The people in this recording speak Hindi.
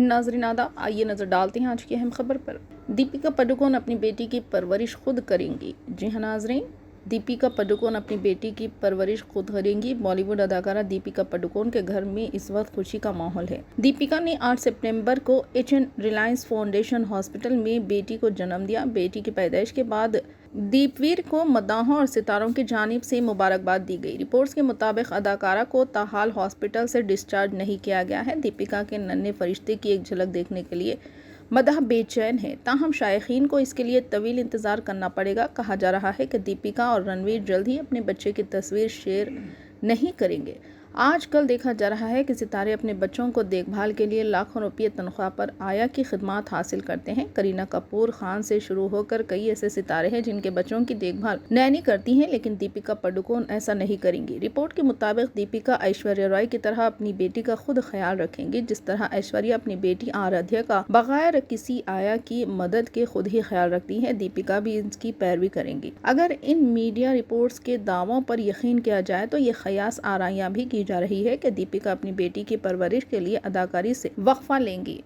नाज़रीन आदाब, आइए नज़र डालते हैं आज की अहम खबर पर। दीपिका पादुकोण अपनी बेटी की परवरिश खुद करेंगी। जी हाँ नाज़रीन, दीपिका पादुकोण अपनी बेटी की परवरिश खुद करेंगी। बॉलीवुड अदाकारा दीपिका पादुकोण के घर में इस वक्त खुशी का माहौल है। दीपिका ने 8 सितंबर को एच.एन. रिलायंस फाउंडेशन हॉस्पिटल में बेटी को जन्म दिया। बेटी की पैदाइश के बाद दीपवीर को मद्दाहों और सितारों की जानिब से मुबारकबाद दी गई। रिपोर्ट्स के मुताबिक अदाकारा को ताहाल हॉस्पिटल से डिस्चार्ज नहीं किया गया है। दीपिका के नन्हे फरिश्ते की एक झलक देखने के लिए मद्दाह बेचैन है, ताहम शायकीन को इसके लिए तवील इंतज़ार करना पड़ेगा। कहा जा रहा है कि दीपिका और रणवीर जल्द ही अपने बच्चे की तस्वीर शेयर नहीं करेंगे। आजकल देखा जा रहा है कि सितारे अपने बच्चों को देखभाल के लिए लाखों रुपये तनख्वाह पर आया की खिदमत हासिल करते हैं। करीना कपूर खान से शुरू होकर कई ऐसे सितारे हैं जिनके बच्चों की देखभाल नैनी करती हैं, लेकिन दीपिका पादुकोण ऐसा नहीं करेंगी। रिपोर्ट के मुताबिक दीपिका ऐश्वर्या राय की तरह अपनी बेटी का खुद ख्याल रखेंगी, जिस तरह ऐश्वर्या अपनी बेटी आराध्या का बगैर किसी आया की मदद के खुद ही ख्याल रखती है। दीपिका भी इसकी पैरवी करेंगी। अगर इन मीडिया रिपोर्ट्स के दावों पर यकीन किया जाए तो ये खयास आराइयां भी की जा रही है कि दीपिका अपनी बेटी की परवरिश के लिए अदाकारी से वक्फा लेंगी।